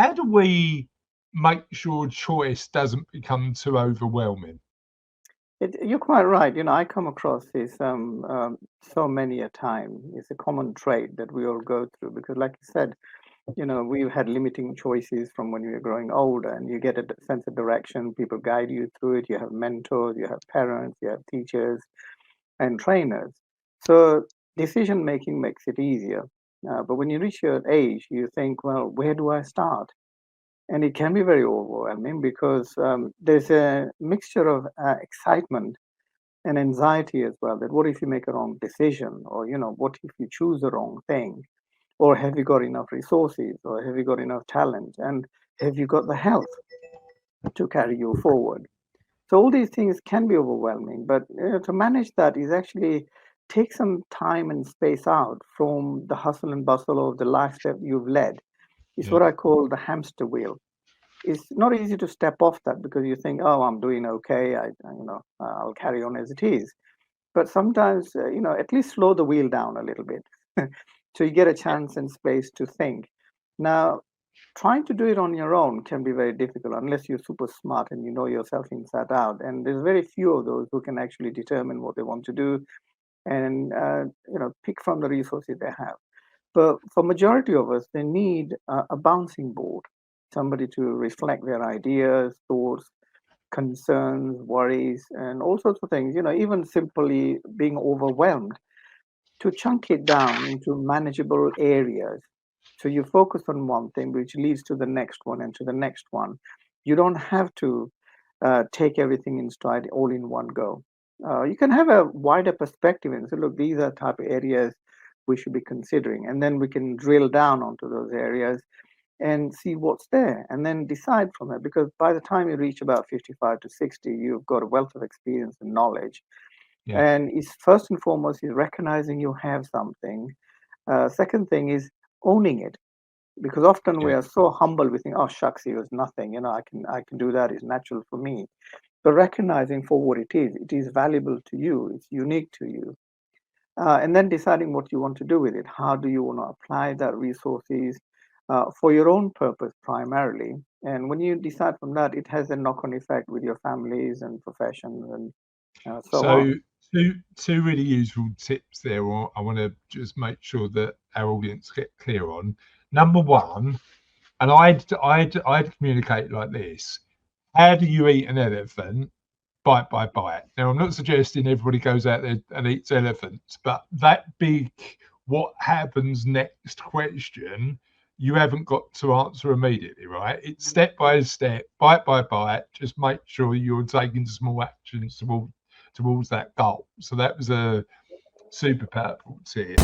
how do we make sure choice doesn't become too overwhelming? You're quite right. I come across this so many a time. It's a common trait that we all go through because, like you said, we've had limiting choices from when we were growing older, and you get a sense of direction. People guide you through it. You have mentors, you have parents, you have teachers and trainers. So decision making makes it easier. But when you reach your age, you think, well, where do I start? And it can be very overwhelming because there's a mixture of excitement and anxiety as well. That what if you make a wrong decision, or what if you choose the wrong thing, or have you got enough resources, or have you got enough talent, and have you got the health to carry you forward? So all these things can be overwhelming, but to manage that is actually take some time and space out from the hustle and bustle of the life that you've led. It's Yeah. what I call the hamster wheel. It's not easy to step off that because you think, oh, I'm doing okay. I'll carry on as it is. But sometimes, at least slow the wheel down a little bit, so you get a chance and space to think. Now, trying to do it on your own can be very difficult unless you're super smart and you know yourself inside out. And there's very few of those who can actually determine what they want to do and pick from the resources they have. But for majority of us, they need a bouncing board, somebody to reflect their ideas, thoughts, concerns, worries, and all sorts of things. Even simply being overwhelmed, to chunk it down into manageable areas. So you focus on one thing, which leads to the next one and to the next one. You don't have to take everything in stride all in one go. You can have a wider perspective and say, look, these are type of areas we should be considering. And then we can drill down onto those areas and see what's there and then decide from it. Because by the time you reach about 55 to 60, you've got a wealth of experience and knowledge. Yeah. And it's first and foremost is recognizing you have something. Second thing is owning it, because often we Yeah. are so humble we think, oh shucks, it was nothing, I can do that, it's natural for me. But recognizing for what it is valuable to you, it's unique to you. And then deciding what you want to do with it. How do you want to apply that resources for your own purpose primarily? And when you decide from that, it has a knock-on effect with your families and professions and so So on. two really useful tips there. I want to just make sure that our audience get clear on. Number one, and I'd communicate like this: how do you eat an elephant? Bite by bite. Now, I'm not suggesting everybody goes out there and eats elephants, but that big what happens next question, you haven't got to answer immediately, right? It's step by step, bite by bite. Just make sure you're taking small actions towards that goal. So that was a super powerful tip.